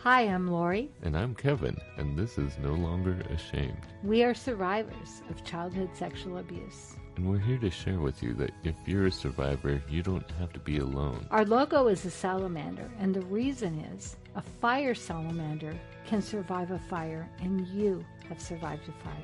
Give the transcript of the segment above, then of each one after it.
Hi, I'm Lori. And I'm Kevin, and this is No Longer Ashamed. We are survivors of childhood sexual abuse. And we're here to share with you that if you're a survivor, you don't have to be alone. Our logo is a salamander, and the reason is a fire salamander can survive a fire, and you have survived a fire.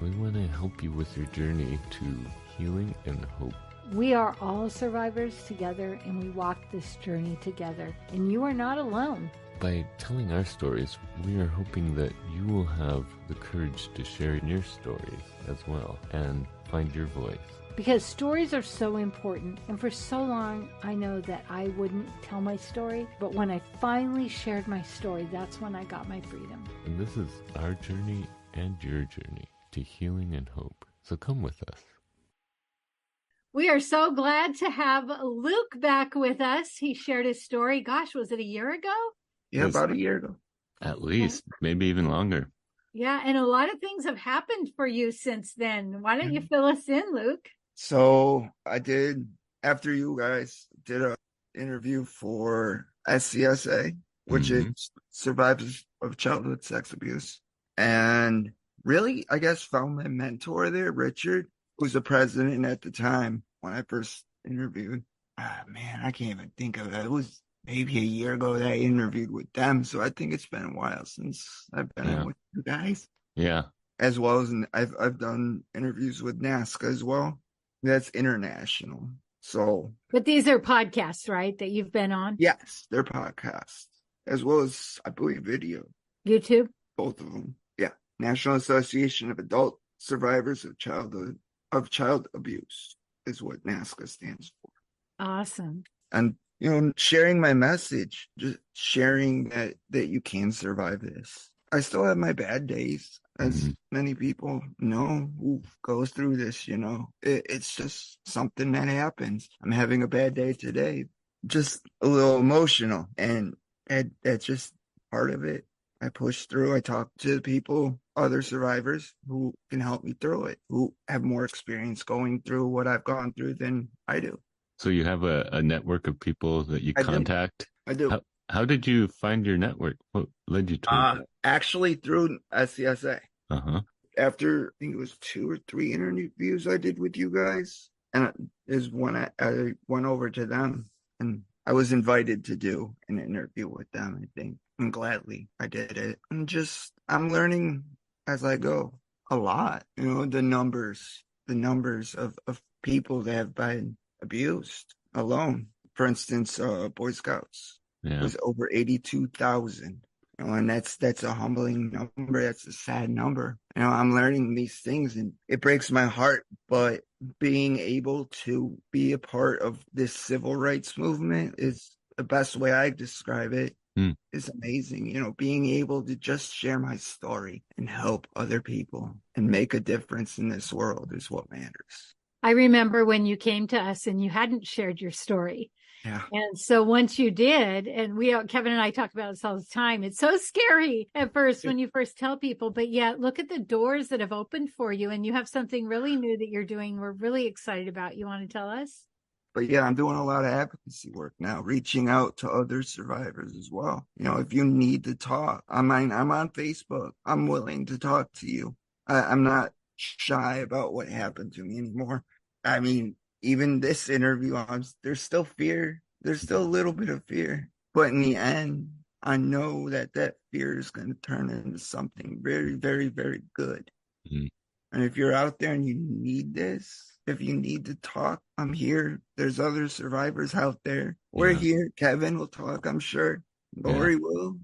We want to help you with your journey to healing and hope. We are all survivors together, and we walk this journey together, and you are not alone. By telling our stories, we are hoping that you will have the courage to share your stories as well and find your voice. Because stories are so important, and for so long I know that I wouldn't tell my story, but when I finally shared my story, that's when I got my freedom. And this is our journey and your journey to healing and hope. So come with us. We are so glad to have Luke back with us. He shared his story. Gosh, was it a year ago? Yeah, about a year ago. At least, maybe even longer. Yeah, and a lot of things have happened for you since then. Why don't you fill us in, Luke? So I did, after you guys did an interview for SCSA, which is Survivors of Childhood Sex Abuse, and really, I guess, found my mentor there, Richard, who was the president at the time when I first interviewed. Man, I can't even think of it. It was maybe a year ago that I interviewed with them. So I think it's been a while since I've been in with you guys. Yeah. As well as I've done interviews with NASCA as well. That's international. So. But these are podcasts, right, that you've been on? Yes, they're podcasts. As well as, I believe, video. YouTube? Both of them. Yeah. National Association of Adult Survivors of Child Abuse is what NASCA stands for. Awesome. And sharing my message, just sharing that you can survive this. I still have my bad days, as many people know who goes through this, It's just something that happens. I'm having a bad day today, just a little emotional, and that's just part of it. I push through. I talk to people, other survivors who can help me through it, who have more experience going through what I've gone through than I do. So you have a network of people that you contact? I do. How did you find your network? What led you to it? Actually, through SCSA. Uh-huh. After, I think it was 2 or 3 interviews I did with you guys, and is when I went over to them, and I was invited to do an interview with them, I think, and gladly I did it. And I'm learning as I go a lot, the numbers of people that have been abused alone. For instance, Boy Scouts was over 82,000. And that's a humbling number. That's a sad number. I'm learning these things and it breaks my heart. But being able to be a part of this civil rights movement is the best way I describe it. Is amazing. Being able to just share my story and help other people and make a difference in this world is what matters. I remember when you came to us and you hadn't shared your story. Yeah. And so once you did, and Kevin and I talk about this all the time, it's so scary at first when you first tell people, but yet look at the doors that have opened for you, and you have something really new that you're doing. We're really excited about. You want to tell us? But yeah, I'm doing a lot of advocacy work now, reaching out to other survivors as well. If you need to talk, I'm on Facebook. I'm willing to talk to you. I'm not shy about what happened to me anymore. I mean, even this interview, there's still fear. There's still a little bit of fear. But in the end, I know that fear is going to turn into something very, very, very good. Mm-hmm. And if you're out there and you need this, if you need to talk, I'm here. There's other survivors out there. We're here. Kevin will talk, I'm sure. Lori will.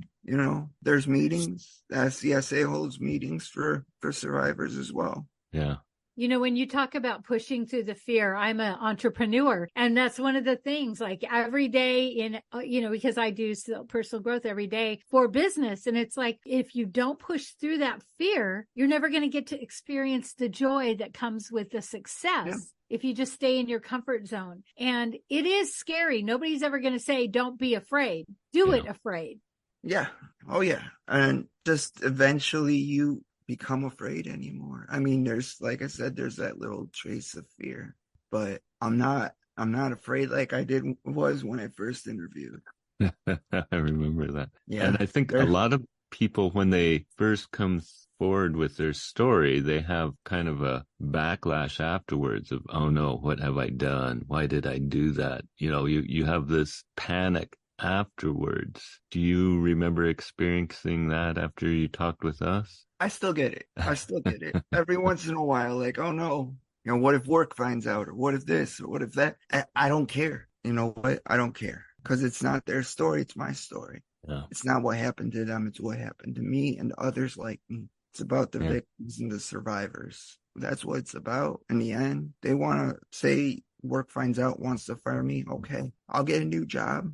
There's meetings. CSA holds meetings for survivors as well. Yeah. When you talk about pushing through the fear, I'm an entrepreneur. And that's one of the things, like every day because I do personal growth every day for business. And it's like, if you don't push through that fear, you're never going to get to experience the joy that comes with the success. If you just stay in your comfort zone. And it is scary. Nobody's ever going to say, don't be afraid. Do it afraid. Yeah. Oh, yeah. And just eventually you become afraid anymore. I mean, there's, like I said, there's that little trace of fear, but I'm not afraid like I was when I first interviewed. I remember that. Yeah. And I think a lot of people, when they first come forward with their story, they have kind of a backlash afterwards of, oh no, what have I done? Why did I do that? You have this panic afterwards. Do you remember experiencing that after you talked with us? I still get it. I still get it. Every once in a while, like, oh no, what if work finds out? Or what if this? Or what if that? I don't care. You know what? I don't care. Because it's not their story. It's my story. Yeah. It's not what happened to them. It's what happened to me and others like me. It's about the victims and the survivors. That's what it's about. In the end, they want to say work finds out, wants to fire me. Okay, I'll get a new job.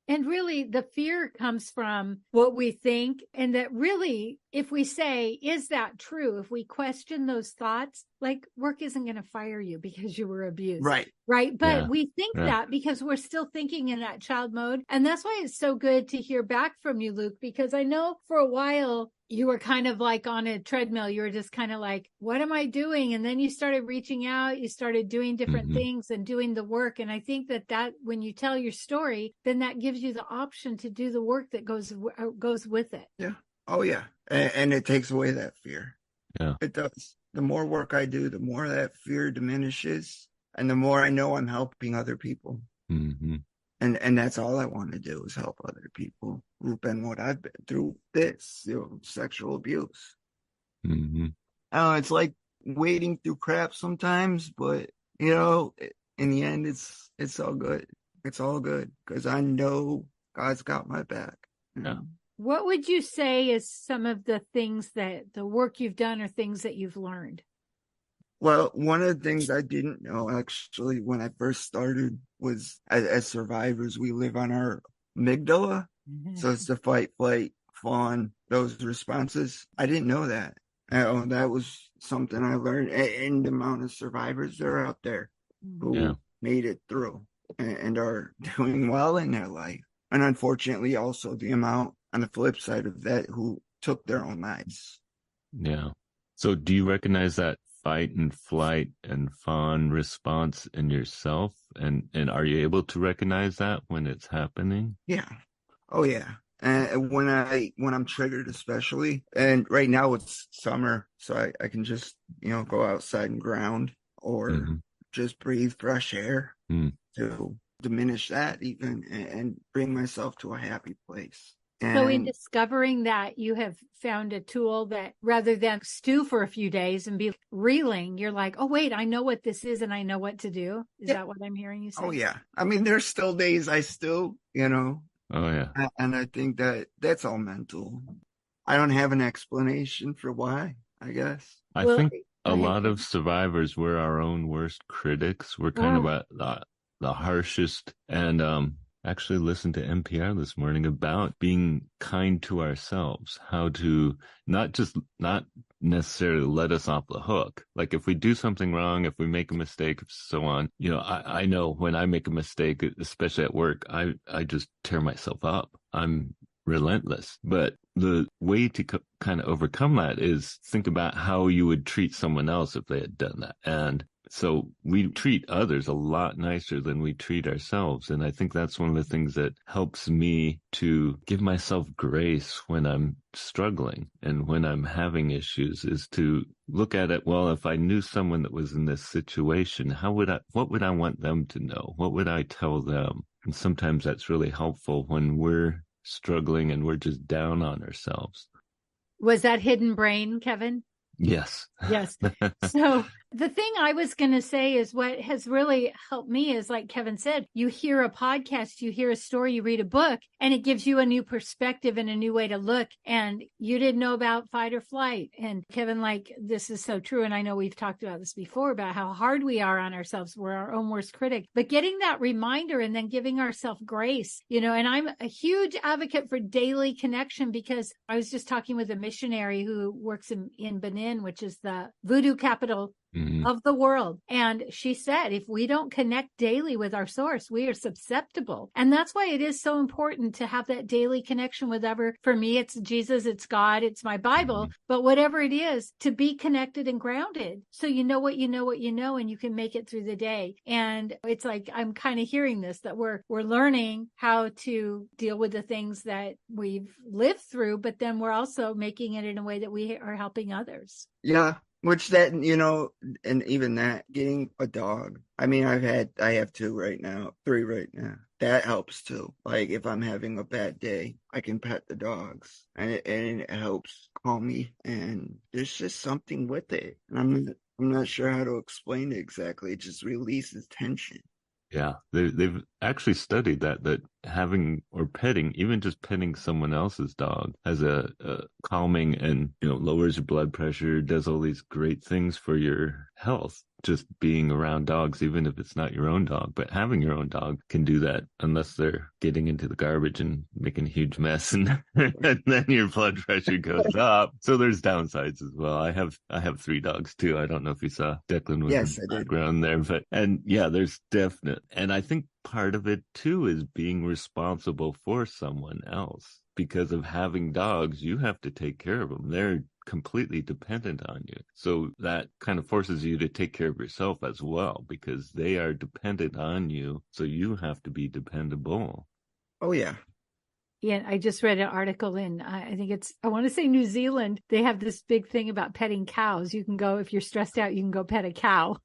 And really, the fear comes from what we think. And that really, if we say, is that true? If we question those thoughts, like work isn't going to fire you because you were abused. Right. Right. But we think that because we're still thinking in that child mode. And that's why it's so good to hear back from you, Luke, because I know for a while you were kind of like on a treadmill. You were just kind of like, what am I doing? And then you started reaching out, you started doing different things and doing the work. And I think that when you tell your story, then that gives you the option to do the work that goes with it. Yeah. Oh yeah. And it takes away that fear. Yeah. It does. The more work I do, the more that fear diminishes. And the more I know I'm helping other people. Mm-hmm. And that's all I want to do is help other people who've been what I've been through this, sexual abuse. Mm-hmm. It's like wading through crap sometimes, but in the end, it's all good. It's all good because I know God's got my back. Yeah. What would you say is some of the things that the work you've done or things that you've learned? Well, one of the things I didn't know actually when I first started was as survivors, we live on our amygdala. Mm-hmm. So it's the fight, flight, fawn, those responses. I didn't know that. That was something I learned. And the amount of survivors that are out there who made it through and are doing well in their life. And unfortunately, also the amount on the flip side of that who took their own lives. Yeah. So do you recognize that fight and flight and fawn response in yourself? And are you able to recognize that when it's happening? Yeah. Oh yeah. And when I'm triggered, especially, and right now it's summer, so I can just, go outside and ground or just breathe fresh air to diminish that even and bring myself to a happy place. So in discovering that, you have found a tool that rather than stew for a few days and be reeling, you're like, oh, wait, I know what this is and I know what to do. Is that what I'm hearing you say? Oh, yeah. I mean, there's still days I still, Oh, yeah. And I think that's all mental. I don't have an explanation for why, I guess. I think a lot of survivors, we're our own worst critics. We're kind of at the harshest. And actually listened to NPR this morning about being kind to ourselves, how to not necessarily let us off the hook. Like if we do something wrong, if we make a mistake, so on, I know when I make a mistake, especially at work, I just tear myself up. I'm relentless. But the way to kind of overcome that is think about how you would treat someone else if they had done that. And so we treat others a lot nicer than we treat ourselves. And I think that's one of the things that helps me to give myself grace when I'm struggling and when I'm having issues is to look at it. Well, if I knew someone that was in this situation, what would I want them to know? What would I tell them? And sometimes that's really helpful when we're struggling and we're just down on ourselves. Was that hidden brain, Kevin? Yes. Yes. So the thing I was going to say is what has really helped me is, like Kevin said, you hear a podcast, you hear a story, you read a book, and it gives you a new perspective and a new way to look. And you didn't know about fight or flight. And Kevin, this is so true. And I know we've talked about this before about how hard we are on ourselves. We're our own worst critic, but getting that reminder and then giving ourselves grace, and I'm a huge advocate for daily connection because I was just talking with a missionary who works in Benin, which is the voodoo capital of the world. And she said, if we don't connect daily with our source, we are susceptible. And that's why it is so important to have that daily connection with for me, it's Jesus, it's God, it's my Bible, but whatever it is, to be connected and grounded. So you know what you know, and you can make it through the day. And it's like, I'm kind of hearing this, that we're learning how to deal with the things that we've lived through, but then we're also making it in a way that we are helping others. Yeah. Which that, and even that, getting a dog. I mean, I have 3 right now. That helps too. Like if I'm having a bad day, I can pet the dogs and it helps calm me. And there's just something with it. And I'm not sure how to explain it exactly. It just releases tension. Yeah, they've actually studied that having or petting, even just petting someone else's dog, has a calming and lowers your blood pressure, does all these great things for your health. Just being around dogs, even if it's not your own dog, but having your own dog can do that, unless they're getting into the garbage and making a huge mess, and then your blood pressure goes up. So there's downsides as well. I have 3 dogs too. I don't know if you saw Declan was in the background there, and yeah, there's definite. And I think part of it too is being responsible for someone else. Because of having dogs, you have to take care of them. They're completely dependent on you. So that kind of forces you to take care of yourself as well, because they are dependent on you. So you have to be dependable. Oh, yeah. Yeah, I just read an article in, I want to say New Zealand. They have this big thing about petting cows. You can go, if you're stressed out, you can go pet a cow.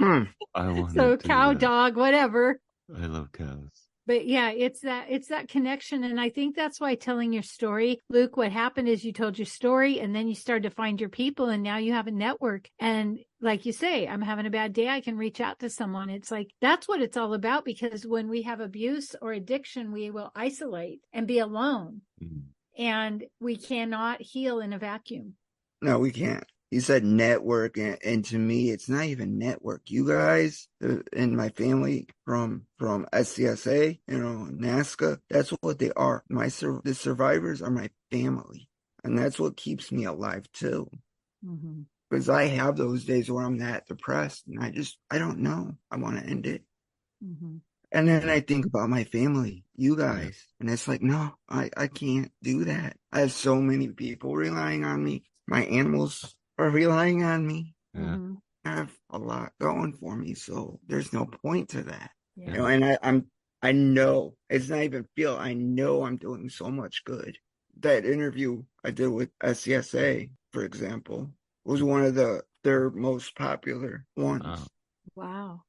So cow, dog, whatever. I love cows. But yeah, it's that connection. And I think that's why telling your story, Luke, what happened is you told your story and then you started to find your people and now you have a network. And like you say, I'm having a bad day, I can reach out to someone. It's like, that's what it's all about, because when we have abuse or addiction, we will isolate and be alone. And we cannot heal in a vacuum. No, we can't. You said network, and to me, it's not even network. You guys in my family from SCSA, NASCA, that's what they are. The survivors are my family, and that's what keeps me alive too. Because I have those days where I'm that depressed, and I don't know. I want to end it. And then I think about my family, you guys, and it's like, no, I can't do that. I have so many people relying on me. My animals are relying on me. I have a lot going for me, so there's no point to that. And I know it's not even feel. I know I'm doing so much good. That interview I did with SCSA, for example, was one of their most popular ones. Wow,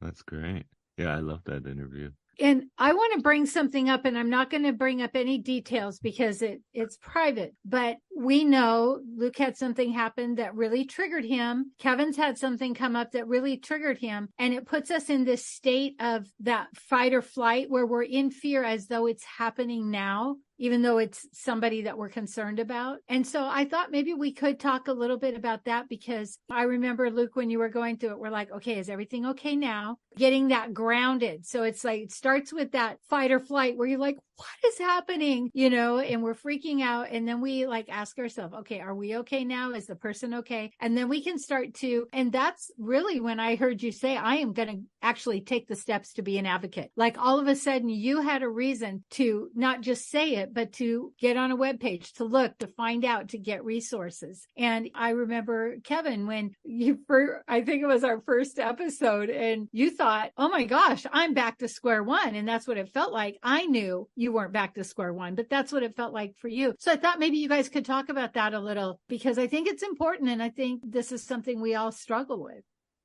that's great. Yeah, I love that interview. And I want to bring something up, and I'm not going to bring up any details because it's private, but we know Luke had something happen that really triggered him. Kevin's had something come up that really triggered him. And it puts us in this state of that fight or flight where we're in fear as though it's happening now, even though it's somebody that we're concerned about. And so I thought maybe we could talk a little bit about that, because I remember, Luke, when you were going through it, we're like, okay, is everything okay now? Getting that grounded. So it's like, it starts with that fight or flight where you're like, what is happening? And we're freaking out. And then we ask ourselves, okay, are we okay now? Is the person okay? And then we can start to, and that's really when I heard you say, I am going to actually take the steps to be an advocate. Like all of a sudden you had a reason to not just say it, but to get on a webpage, to look, to find out, to get resources. And I remember, Kevin, when I think it was our first episode, and you thought, oh my gosh, I'm back to square one. And that's what it felt like. I knew you weren't back to square one, but that's what it felt like for you. So I thought maybe you guys could talk about that a little, because I think it's important. And I think this is something we all struggle with.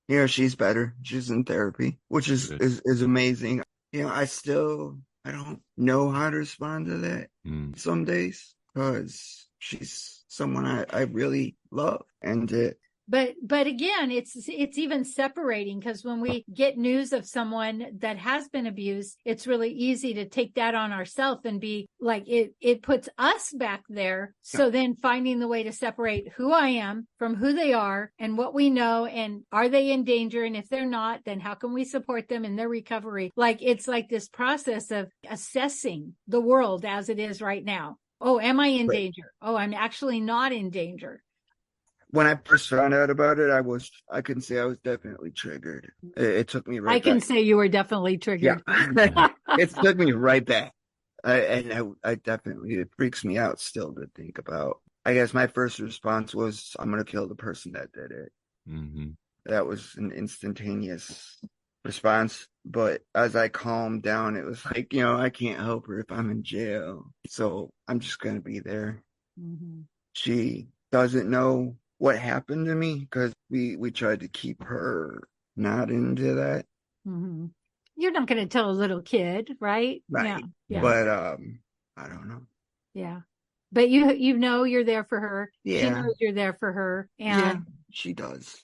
Yeah, she's better. She's in therapy, which is amazing. I don't know how to respond to that some days, because she's someone I really love. And But again, it's even separating, because when we get news of someone that has been abused, it's really easy to take that on ourselves and be like, it puts us back there. So then finding the way to separate who I am from who they are and what we know, and are they in danger? And if they're not, then how can we support them in their recovery? It's like this process of assessing the world as it is right now. Oh, am I in danger? Oh, I'm actually not in danger. when I first found out about it, I can say I was definitely triggered. It took me right I can back. say you were definitely triggered. Yeah. It took me right back. I definitely, it freaks me out still to think about. I guess my first response was, I'm going to kill the person that did it. Mm-hmm. That was an instantaneous response. But as I calmed down, it was like, I can't help her if I'm in jail. So I'm just going to be there. Mm-hmm. She doesn't know what happened to me because we tried to keep her not into that. Mm-hmm. You're not going to tell a little kid, right? Right. Yeah. But I don't know. Yeah. But you know you're there for her. She Yeah. knows you're there for her. Yeah, And she does.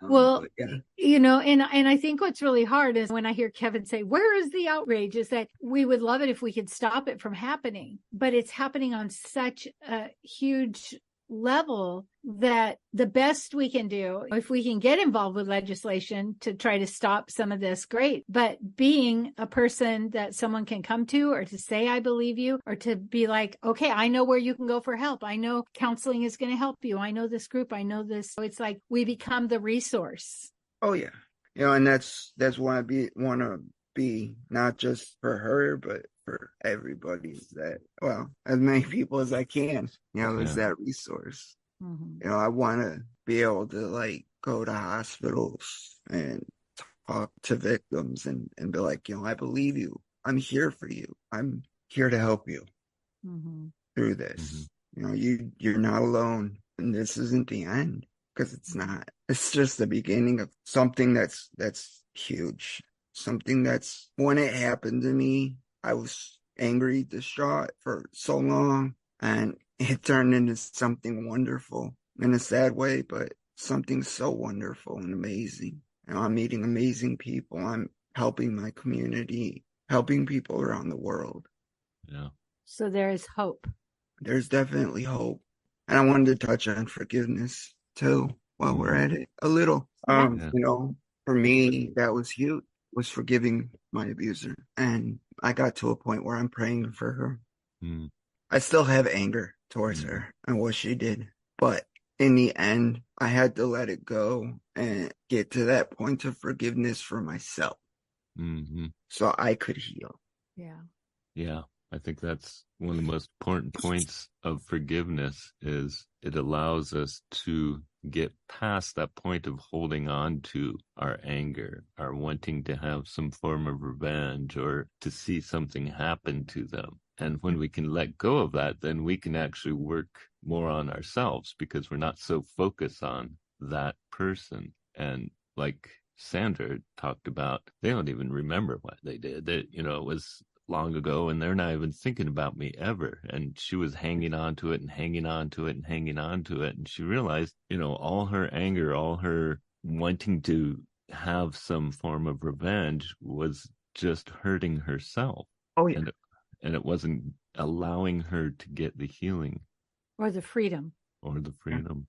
well, But yeah. and I think what's really hard is when I hear Kevin say, "Where is the outrage?" is that we would love it if we could stop it from happening, but it's happening on such a huge level that the best we can do, if we can get involved with legislation to try to stop some of this, great. But being a person that someone can come to, or to say, I believe you, or to be like, okay, I know where you can go for help. I know counseling is going to help you. I know this group. I know this. So it's like we become the resource. Oh yeah. And that's want to be not just for her, but for everybody, that, well, as many people as I can, as that resource. Mm-hmm. I want to be able to like go to hospitals and talk to victims and be like, I believe you. I'm here for you. I'm here to help you through this. You're not alone, and this isn't the end, because it's not. It's just the beginning of something that's huge. Something that's, when it happened to me, I was angry, distraught for so long, and it turned into something wonderful in a sad way, but something so wonderful and amazing. I'm meeting amazing people. I'm helping my community, helping people around the world. Yeah. So there is hope. There's definitely hope. And I wanted to touch on forgiveness too, while we're at it a little. For me, that was huge, was forgiving my abuser. And I got to a point where I'm praying for her. I still have anger towards her and what she did. But in the end, I had to let it go and get to that point of forgiveness for myself. So I could heal. Yeah. Yeah. I think that's one of the most important points of forgiveness, is it allows us to get past that point of holding on to our anger, our wanting to have some form of revenge or to see something happen to them. And when we can let go of that, then we can actually work more on ourselves, because we're not so focused on that person. And like Sandra talked about, they don't even remember what they did. It was long ago, and they're not even thinking about me ever. And she was hanging on to it and hanging on to it and hanging on to it. And she realized, all her anger, all her wanting to have some form of revenge was just hurting herself. Oh, yeah. And it wasn't allowing her to get the healing. Or the freedom.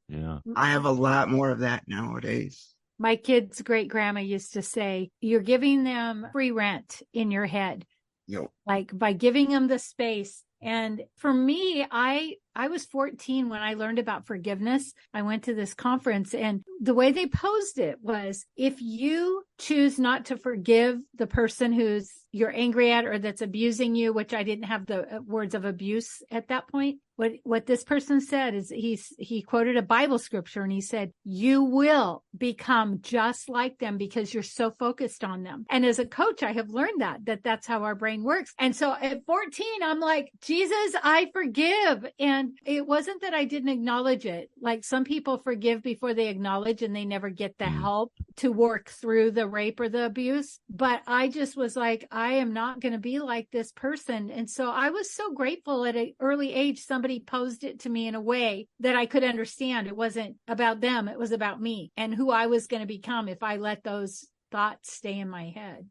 Yeah. I have a lot more of that nowadays. My kid's great grandma used to say, you're giving them free rent in your head. Yep. Like by giving them the space. And for me, I was 14 when I learned about forgiveness. I went to this conference, and the way they posed it was, if you choose not to forgive the person who's you're angry at or that's abusing you, which I didn't have the words of abuse at that point. What this person said is he quoted a Bible scripture, and he said, you will become just like them because you're so focused on them. And as a coach, I have learned that's how our brain works. And so at 14, I'm like, Jesus, I forgive. And it wasn't that I didn't acknowledge it. Like some people forgive before they acknowledge, and they never get the help to work through the rape or the abuse. But I just was like, I am not going to be like this person. And so I was so grateful at an early age, somebody posed it to me in a way that I could understand. It wasn't about them. It was about me and who I was going to become if I let those thoughts stay in my head.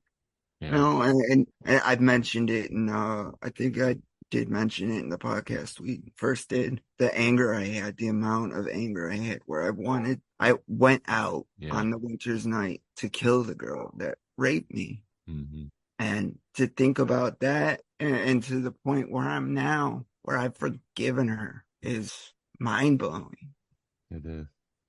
Yeah. And I've mentioned it, and I think I did mention it in the podcast we first did. The anger I had, the amount of anger I had, where I went out on the winter's night to kill the girl that raped me. And to think about that, and to the point where I'm now, where I've forgiven her, is mind-blowing. It is.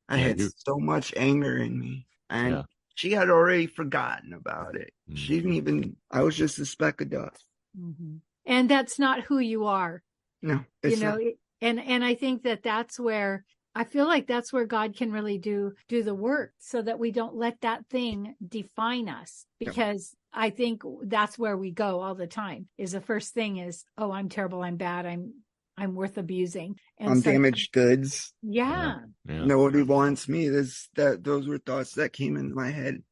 I had so much anger in me, and she had already forgotten about it. She didn't even, I was just a speck of dust. Mm-hmm. And that's not who you are. No, it's not. And I think that's where, I feel like that's where God can really do the work, so that we don't let that thing define us, because I think that's where we go all the time, is the first thing is, oh, I'm terrible. I'm bad. I'm worth abusing. And I'm damaged goods. Yeah. Nobody wants me. Those were thoughts that came into my head.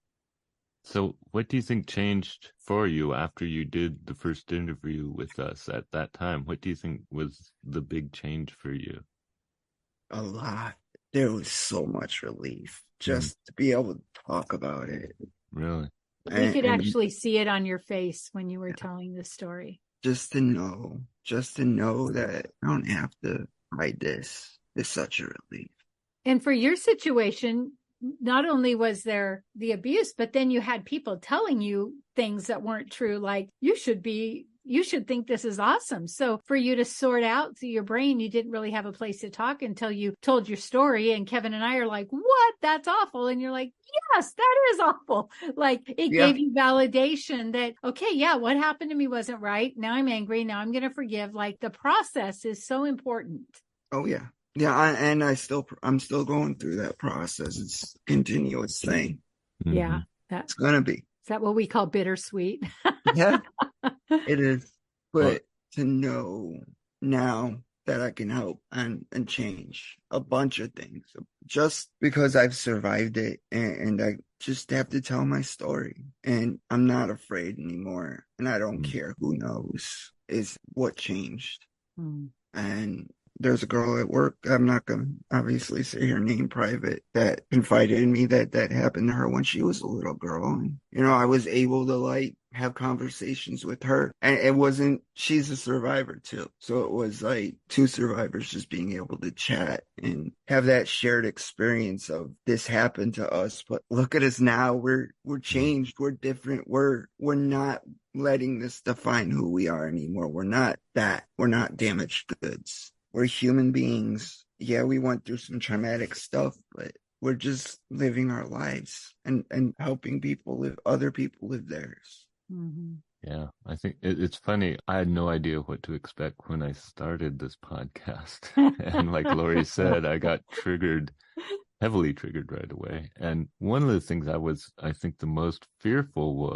So what do you think changed for you after you did the first interview with us at that time? What do you think was the big change for you? A lot. There was so much relief just to be able to talk about it. Really? We could actually see it on your face when you were telling the story. Just to know that I don't have to hide this is such a relief. And for your situation, not only was there the abuse, but then you had people telling you things that weren't true, like you should think this is awesome. So for you to sort out through your brain, you didn't really have a place to talk until you told your story. And Kevin and I are like, what? That's awful. And you're like, yes, that is awful. Like it gave you validation that, okay, what happened to me wasn't right. Now I'm angry. Now I'm going to forgive. Like the process is so important. Oh yeah. Yeah. I'm still going through that process. It's a continuous thing. Yeah. It's going to be. Is that what we call bittersweet? Yeah. It is, but to know now that I can help and change a bunch of things just because I've survived it, and I just have to tell my story, and I'm not afraid anymore, and I don't care who knows, is what changed. And there's a girl at work, I'm not going to obviously say her name private, that confided in me that happened to her when she was a little girl. And, I was able to have conversations with her, and she's a survivor too. So it was like two survivors just being able to chat and have that shared experience of this happened to us, but look at us now. We're changed. We're different. We're not letting this define who we are anymore. We're not that. We're not damaged goods. We're human beings. Yeah, we went through some traumatic stuff, but we're just living our lives and helping other people live theirs. Mm-hmm. Yeah, I think it's funny. I had no idea what to expect when I started this podcast. And like Lori said, I got heavily triggered right away. And one of the things I think the most fearful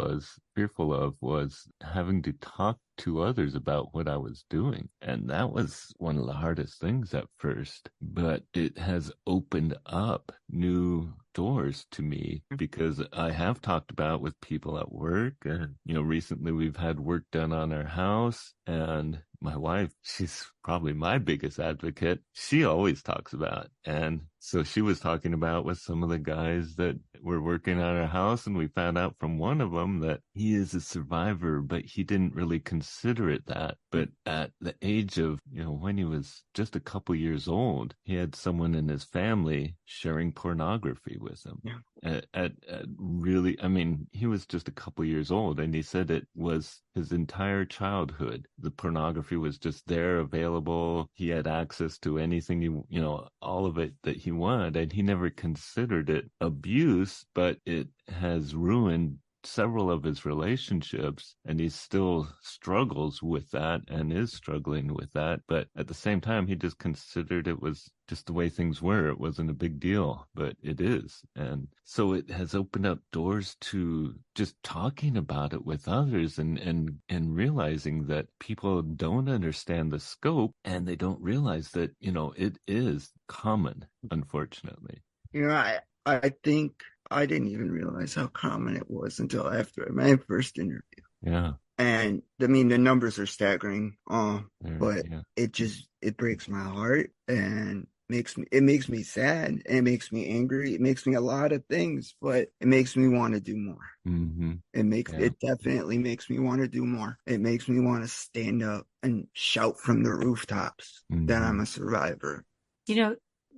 of was having to talk to others about what I was doing. And that was one of the hardest things at first, but it has opened up new doors to me, because I have talked about with people at work, and recently we've had work done on our house, and my wife, she's probably my biggest advocate. She always talks about, and so she was talking about with some of the guys that were working on our house, and we found out from one of them that he is a survivor, but he didn't really consider it that. But at the age of, when he was just a couple years old, he had someone in his family sharing pornography with him. Yeah. He was just a couple years old, and he said it was his entire childhood. The pornography was just there, available. He had access to anything, all of it that he wanted, and he never considered it abuse, but it has ruined several of his relationships, and he still struggles with that and is struggling with that. But at the same time, he just considered it was just the way things were. It wasn't a big deal, but it is. And so it has opened up doors to just talking about it with others, and realizing that people don't understand the scope, and they don't realize that, it is common, unfortunately. I think I didn't even realize how common it was until after my first interview. Yeah. And the numbers are staggering. But it breaks my heart, and it makes me sad, and it makes me angry. It makes me a lot of things, but it makes me want to do more. Mm-hmm. It definitely makes me want to do more. It makes me want to stand up and shout from the rooftops that I'm a survivor.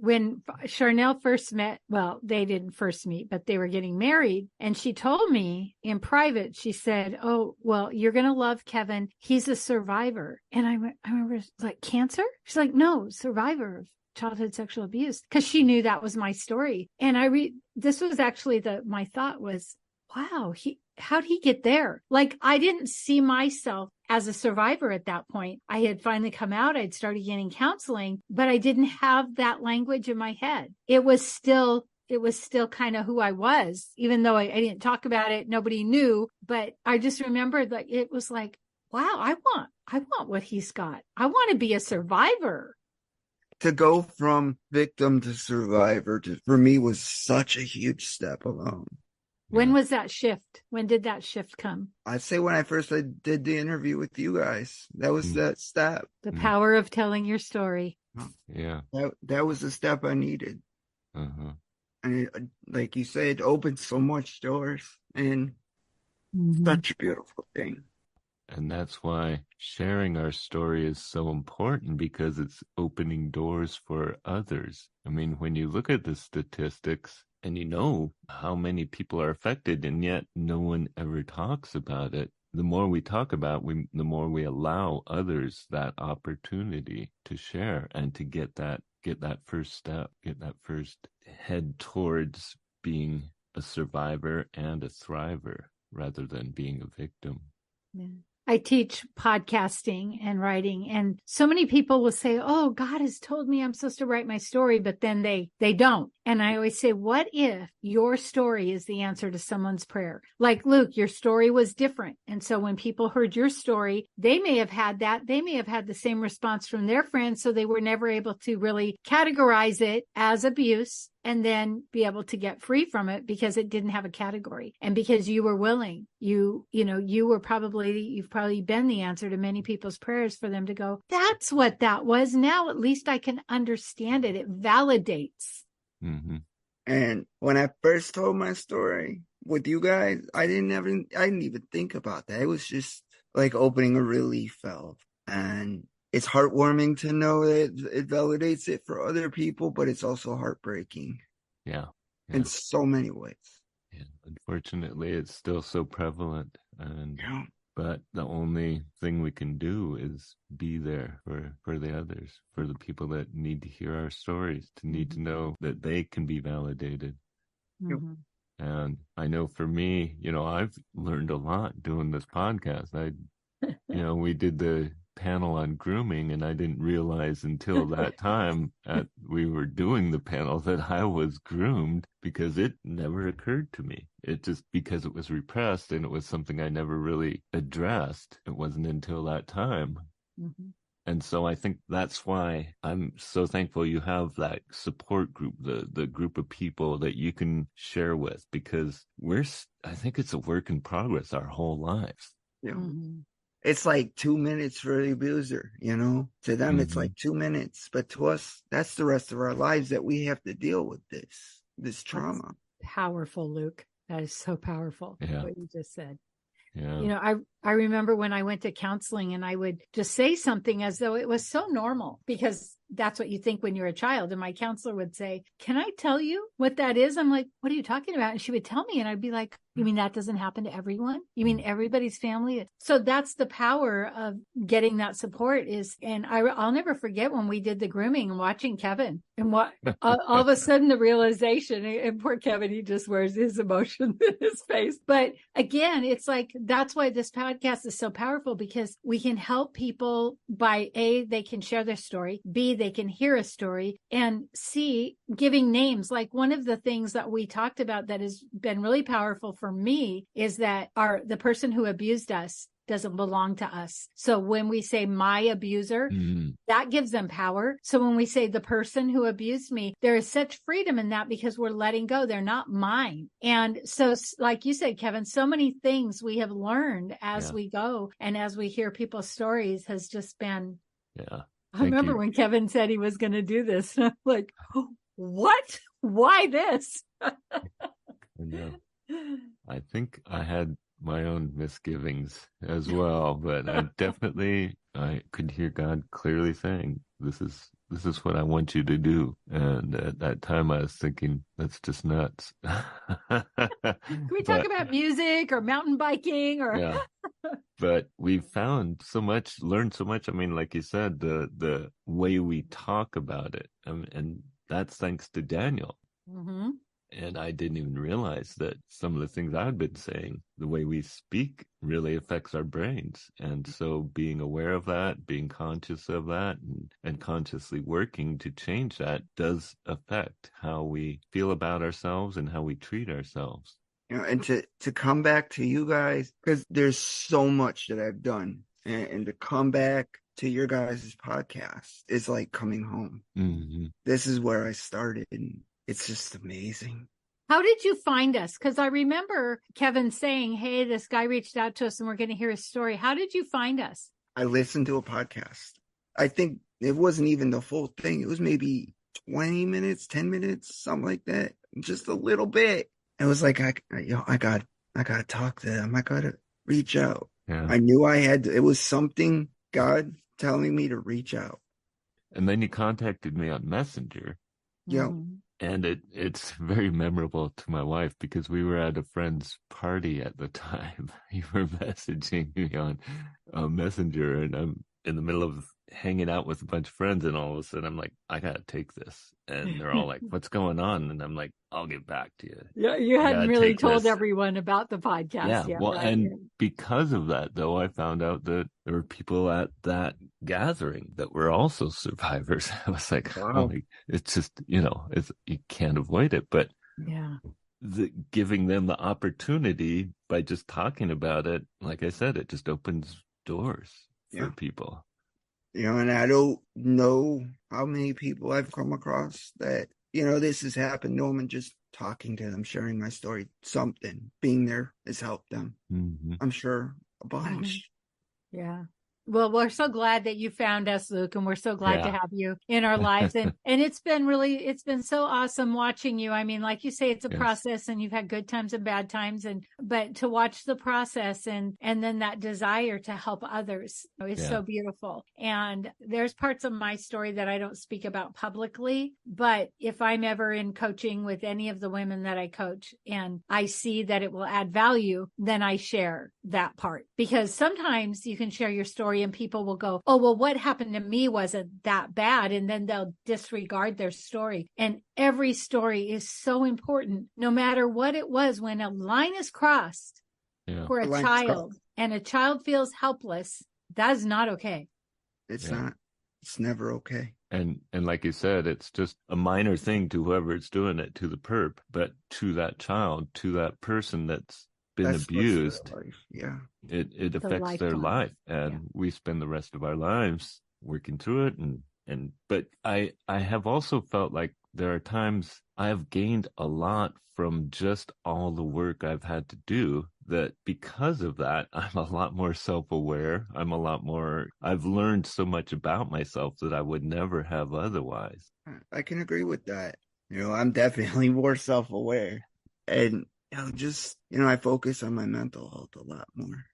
When Charnel first met, well, they didn't first meet, but they were getting married. And she told me in private, she said, oh, well, you're going to love Kevin. He's a survivor. And I remember, like, cancer? She's like, no, survivor childhood sexual abuse, because she knew that was my story. And this was actually my thought was, wow, how'd he get there? Like, I didn't see myself as a survivor at that point. I had finally come out. I'd started getting counseling, but I didn't have that language in my head. It was still kind of who I was, even though I didn't talk about it. Nobody knew, but I just remembered that it was like, wow, I want what he's got. I want to be a survivor. To go from victim to survivor for me was such a huge step alone. When was that shift? When did that shift come? I'd say when I first did the interview with you guys. That was that step. The power of telling your story. Yeah. That was the step I needed. Uh-huh. And like you said, it opened so much doors, and such a beautiful thing. And that's why sharing our story is so important, because it's opening doors for others. I mean, when you look at the statistics and you know how many people are affected, and yet no one ever talks about it. The more we talk about it, the more we allow others that opportunity to share and to get that first step, get that first head towards being a survivor and a thriver rather than being a victim. Yeah. I teach podcasting and writing, and so many people will say, oh, God has told me I'm supposed to write my story, but then they don't. And I always say, what if your story is the answer to someone's prayer? Like, Luke, your story was different. And so when people heard your story, they may have had the same response from their friends. So they were never able to really categorize it as abuse and then be able to get free from it because it didn't have a category. And because you were willing, you've probably been the answer to many people's prayers for them to go, that's what that was. Now, at least I can understand it. It validates. Mm-hmm. And when I first told my story with you guys, I didn't even think about that. It was just like opening a relief valve. And it's heartwarming to know that it validates it for other people, but it's also heartbreaking. Yeah. In so many ways. Yeah. Unfortunately, it's still so prevalent. Yeah. But the only thing we can do is be there for the others, for the people that need to hear our stories, to need to know that they can be validated. Mm-hmm. And I know for me, I've learned a lot doing this podcast. We did the panel on grooming, and I didn't realize until that time we were doing the panel that I was groomed, because it never occurred to me. It just, because it was repressed and it was something I never really addressed. It wasn't until that time. Mm-hmm. And so I think that's why I'm so thankful you have that support group, the group of people that you can share with, because I think it's a work in progress our whole lives. Yeah. Mm-hmm. It's like 2 minutes for the abuser, To them, it's like 2 minutes. But to us, that's the rest of our lives that we have to deal with this trauma. That's powerful, Luke. That is so powerful. Yeah. What you just said. Yeah. I remember when I went to counseling and I would just say something as though it was so normal, because that's what you think when you're a child. And my counselor would say, can I tell you what that is? I'm like, what are you talking about? And she would tell me, and I'd be like, you mean that doesn't happen to everyone? You mean everybody's family? So that's the power of getting that support and I'll never forget when we did the grooming and watching Kevin, and what all of a sudden the realization, and poor Kevin, he just wears his emotions in his face. But again, it's like, that's why this podcast is so powerful, because we can help people by A, they can share their story, B, they can hear a story, and C, giving names. Like, one of the things that we talked about that has been really powerful for me is that the person who abused us doesn't belong to us. So when we say my abuser, that gives them power. So when we say the person who abused me, there is such freedom in that, because we're letting go. They're not mine. And so, like you said, Kevin, so many things we have learned as we go, and as we hear people's stories has just been. Yeah. I remember when Kevin said he was going to do this, and I'm like, oh, what? Why this? I know. I think I had my own misgivings as well, but I could hear God clearly saying, this is this is what I want you to do. And at that time I was thinking, that's just nuts. Can we talk about music or mountain biking or yeah. But we found so much, learned so much. I mean, like you said, the way we talk about it, and that's thanks to Daniel. Mm-hmm. And I didn't even realize that some of the things I'd been saying, the way we speak really affects our brains. And so being aware of that, being conscious of that, and consciously working to change that does affect how we feel about ourselves and how we treat ourselves. You know, and to come back to you guys, because there's so much that I've done, and to come back to your guys' podcast is like coming home. Mm-hmm. This is where I started, and it's just amazing. How did you find us? Because I remember Kevin saying, hey, this guy reached out to us and we're going to hear his story. How did you find us? I listened to a podcast. I think it wasn't even the full thing. It was maybe 20 minutes, 10 minutes, something like that. Just a little bit. It was like, I got to talk to them. I got to reach out. Yeah. I knew I had to, it was something, God telling me to reach out. And then you contacted me on Messenger. Yeah. Mm-hmm. And it's very memorable to my wife because we were at a friend's party at the time. You were messaging me on Messenger, and I'm in the middle of hanging out with a bunch of friends, and all of a sudden I'm like, I gotta take this. And they're all like, what's going on? And I'm like, I'll get back to you. Yeah, you hadn't really told everyone about the podcast yet. Well, right? and because of that, though, I found out that there were people at that gathering that were also survivors. I was like, wow. It's just, you can't avoid it. But yeah, giving them the opportunity by just talking about it, like I said, it just opens doors for people. You know, and I don't know how many people I've come across that, this has happened to them, and just talking to them, sharing my story, something, being there has helped them. Mm-hmm. I'm sure a bunch. Yeah. Well, we're so glad that you found us, Luke, and we're so glad to have you in our lives. And it's been so awesome watching you. I mean, like you say, it's a process, and you've had good times and bad times, but to watch the process and then that desire to help others is so beautiful. And there's parts of my story that I don't speak about publicly, but if I'm ever in coaching with any of the women that I coach and I see that it will add value, then I share that part, because sometimes you can share your story and people will go, oh, well, what happened to me wasn't that bad. And then they'll disregard their story. And every story is so important, no matter what it was. When a line is crossed for a child and a child feels helpless, that is not okay. It's not. It's never okay. And like you said, it's just a minor thing to whoever's doing it, to the perp, but to that child, to that person that's been abused, it affects their life, and we spend the rest of our lives working through it. But I have also felt like there are times I have gained a lot from just all the work I've had to do, that because of that, I'm a lot more self-aware. I've learned so much about myself that I would never have otherwise. I can agree with that. I'm definitely more self-aware, and I focus on my mental health a lot more.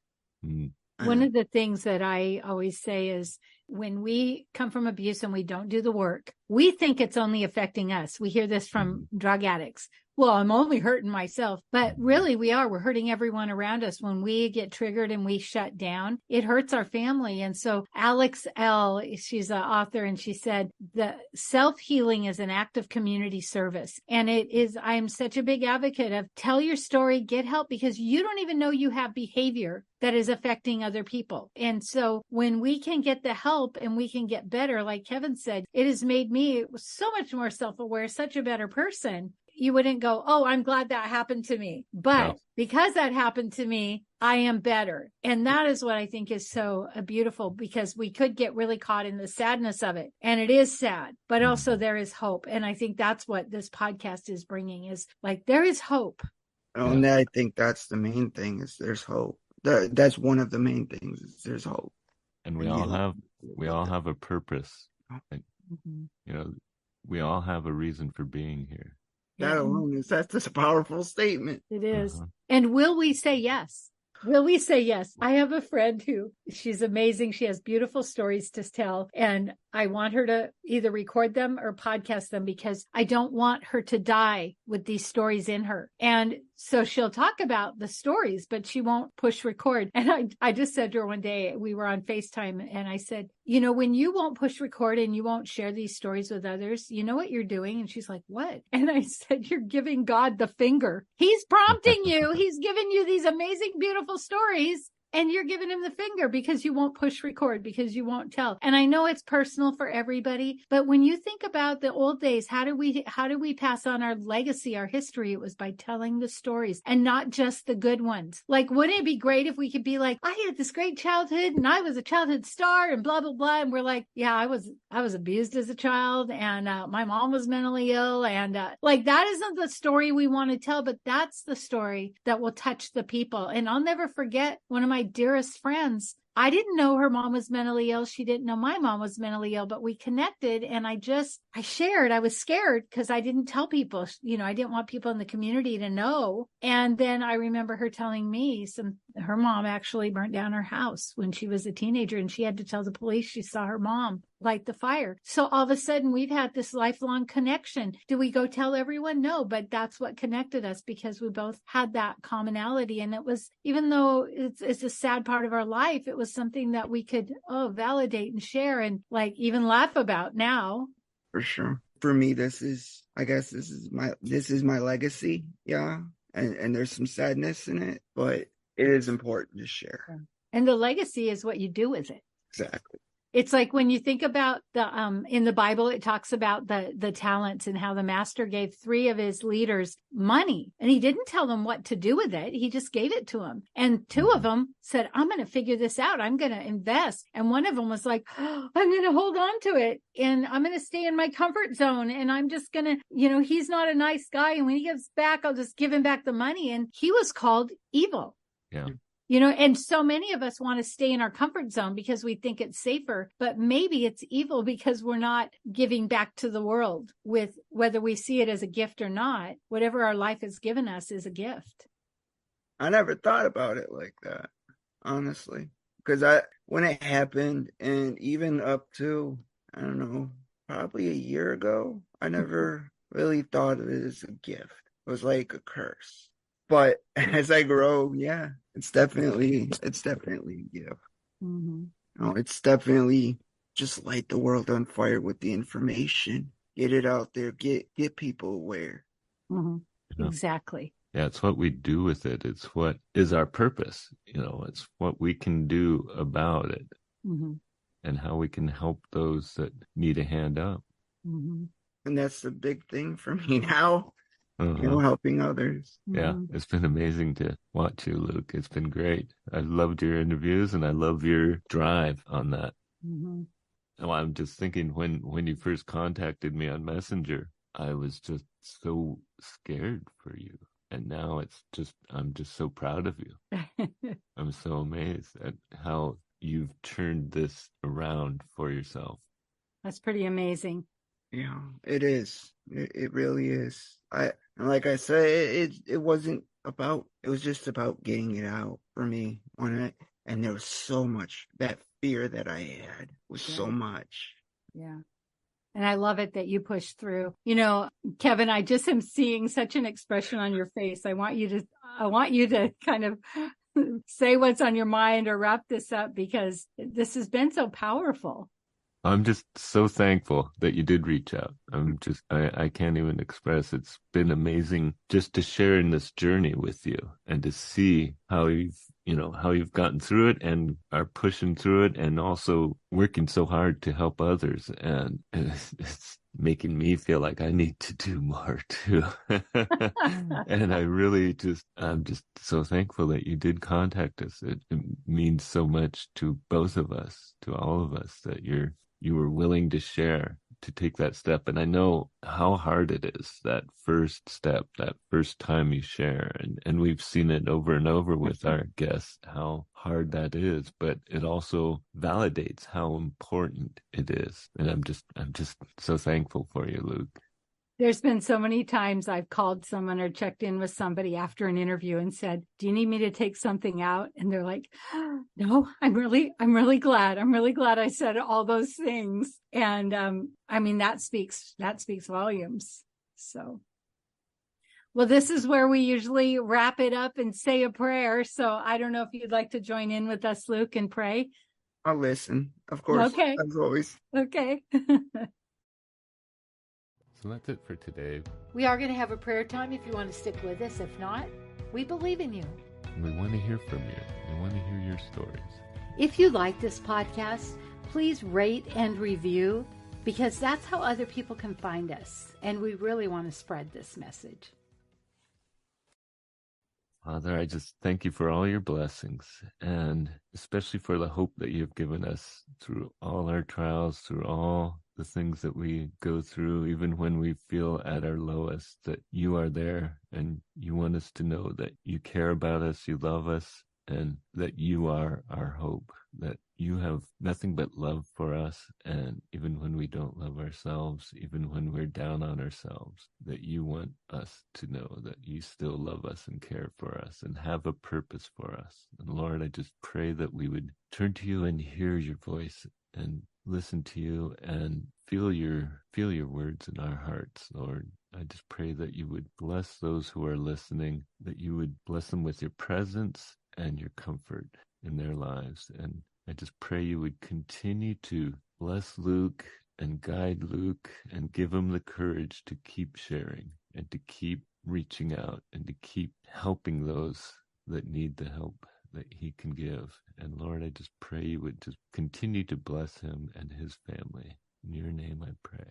One of the things that I always say is, when we come from abuse and we don't do the work, we think it's only affecting us. We hear this from drug addicts. Well, I'm only hurting myself, but really we're hurting everyone around us. When we get triggered and we shut down, it hurts our family. And so Alex L., she's an author, and she said, the self-healing is an act of community service. And I'm such a big advocate of tell your story, get help, because you don't even know you have behavior that is affecting other people. And so when we can get the help and we can get better, like Kevin said, it has made me so much more self-aware, such a better person. You wouldn't go, oh, I'm glad that happened to me. But because that happened to me, I am better. And that is what I think is so beautiful, because we could get really caught in the sadness of it. And it is sad, but also there is hope. And I think that's what this podcast is bringing, is like, there is hope. And I think that's the main thing, is there's hope. That's one of the main things, is there's hope. And we all have a purpose. And, we all have a reason for being here. That alone that's a powerful statement. It is. And will we say yes? Will we say yes? I have a friend who she's amazing. She has beautiful stories to tell. And I want her to either record them or podcast them because I don't want her to die with these stories in her. And so she'll talk about the stories, but she won't push record. And I just said to her one day, we were on FaceTime and I said, you know, when you won't push record and you won't share these stories with others, you know what you're doing? And she's like, what? And I said, you're giving God the finger. He's prompting you. He's giving you these amazing, beautiful stories. And you're giving him the finger because you won't push record, because you won't tell. And I know it's personal for everybody, but when you think about the old days, how do we pass on our legacy, our history? It was by telling the stories and not just the good ones. Like, wouldn't it be great if we could be like, I had this great childhood and I was a childhood star and blah, blah, blah. And we're like, yeah, I was abused as a child and my mom was mentally ill. And like, that isn't the story we want to tell, but that's the story that will touch the people. And I'll never forget one of my dearest friends. I didn't know her mom was mentally ill. She didn't know my mom was mentally ill, but we connected and I shared. I was scared because I didn't tell people, you know, I didn't want people in the community to know. And then I remember her telling me her mom actually burnt down her house when she was a teenager and she had to tell the police she saw her mom light the fire. So all of a sudden we've had this lifelong connection. Do we go tell everyone? No, but that's what connected us because we both had that commonality. And it was, even though it's a sad part of our life, it was something that we could, validate and share and like even laugh about now. For sure. For me, this is my legacy. Yeah. And there's some sadness in it, but it is important to share. And the legacy is what you do with it. Exactly. It's like when you think about in the Bible, it talks about the talents and how the master gave 3 of his leaders money and he didn't tell them what to do with it. He just gave it to them. And 2 of them said, I'm going to figure this out. I'm going to invest. And one of them was like, I'm going to hold on to it and I'm going to stay in my comfort zone. And I'm just going to, he's not a nice guy. And when he gives back, I'll just give him back the money. And he was called evil. Yeah. And so many of us want to stay in our comfort zone because we think it's safer, but maybe it's evil because we're not giving back to the world with whether we see it as a gift or not. Whatever our life has given us is a gift. I never thought about it like that, honestly, because when it happened and even up to, I don't know, probably a year ago, I never really thought of it as a gift. It was like a curse. But as I grow, yeah, it's definitely a gift. Mm-hmm. It's definitely just light the world on fire with the information. Get it out there. Get people aware. Mm-hmm. Exactly. Yeah, it's what we do with it. It's what is our purpose. It's what we can do about it, and how we can help those that need a hand up. Mm-hmm. And that's the big thing for me now. Helping others. Yeah, it's been amazing to watch you, Luke. It's been great. I loved your interviews and I love your drive on that. Mm-hmm. Oh, I'm just thinking when you first contacted me on Messenger, I was just so scared for you. And now I'm just so proud of you. I'm so amazed at how you've turned this around for yourself. That's pretty amazing. Yeah, it is. It really is. Like I said, it wasn't about, it was just about getting it out for me. And there was so much, that fear that I had was so much. Yeah. And I love it that you pushed through. Kevin, I just am seeing such an expression on your face. I want you to kind of say what's on your mind or wrap this up because this has been so powerful. I'm just so thankful that you did reach out. I can't even express. It's been amazing just to share in this journey with you and to see how you've gotten through it and are pushing through it and also working so hard to help others. And it's making me feel like I need to do more too. And I'm just so thankful that you did contact us. It means so much to both of us, to all of us, that you were willing to share, to take that step. And I know how hard it is, that first step, that first time you share. And we've seen it over and over with our guests, how hard that is, but it also validates how important it is. And I'm just so thankful for you, Luke. There's been so many times I've called someone or checked in with somebody after an interview and said, do you need me to take something out? And they're like, no, I'm really glad. I'm really glad I said all those things. And, I mean, that speaks volumes. So, well, this is where we usually wrap it up and say a prayer. So I don't know if you'd like to join in with us, Luke, and pray. I'll listen, of course. Okay. As always. Okay. So that's it for today. We are going to have a prayer time if you want to stick with us. If not, we believe in you. We want to hear from you. We want to hear your stories. If you like this podcast, please rate and review, because that's how other people can find us. And we really want to spread this message. Father, I just thank you for all your blessings, and especially for the hope that you've given us through all our trials, through all the things that we go through, even when we feel at our lowest, that you are there and you want us to know that you care about us, you love us, and that you are our hope, that you have nothing but love for us. And even when we don't love ourselves, even when we're down on ourselves, that you want us to know that you still love us and care for us and have a purpose for us. And Lord, I just pray that we would turn to you and hear your voice and listen to you and feel your words in our hearts, Lord. I just pray that you would bless those who are listening, that you would bless them with your presence and your comfort in their lives. And I just pray you would continue to bless Luke and guide Luke and give him the courage to keep sharing and to keep reaching out and to keep helping those that need the help that he can give. And Lord, I just pray you would just continue to bless him and his family. In your name I pray.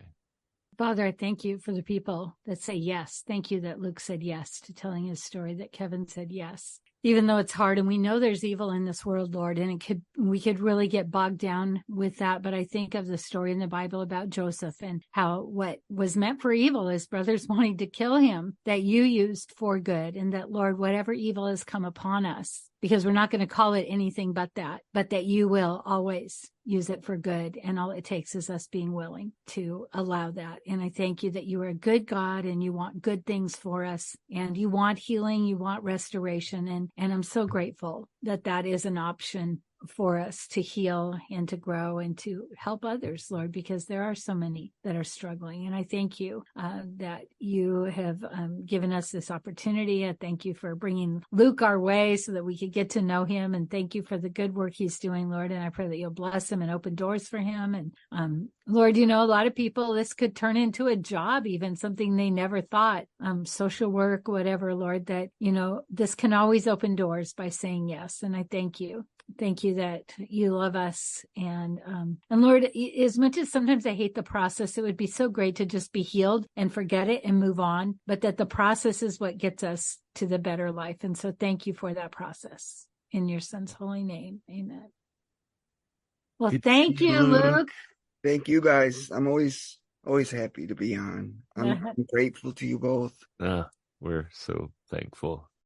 Father, I thank you for the people that say yes. Thank you that Luke said yes to telling his story, that Kevin said yes. Even though it's hard and we know there's evil in this world, Lord, and we could really get bogged down with that. But I think of the story in the Bible about Joseph and how what was meant for evil, his brothers wanting to kill him, that you used for good. And that, Lord, whatever evil has come upon us, because we're not going to call it anything but that you will always use it for good. And all it takes is us being willing to allow that. And I thank you that you are a good God and you want good things for us, and you want healing, you want restoration. And I'm so grateful that that is an option for us to heal and to grow and to help others, Lord, because there are so many that are struggling. And I thank you that you have given us this opportunity. I thank you for bringing Luke our way so that we could get to know him. And thank you for the good work he's doing, Lord. And I pray that you'll bless him and open doors for him. And Lord, you know, a lot of people, this could turn into a job, even something they never thought, social work, whatever, Lord, that, you know, this can always open doors by saying yes. And I thank you. Thank you that you love us. And Lord, as much as sometimes I hate the process, it would be so great to just be healed and forget it and move on, but that the process is what gets us to the better life. And so thank you for that process. In your son's holy name. Amen. Well, thank you, Luke. Thank you, guys. I'm always happy to be on. I'm grateful to you both. We're so thankful.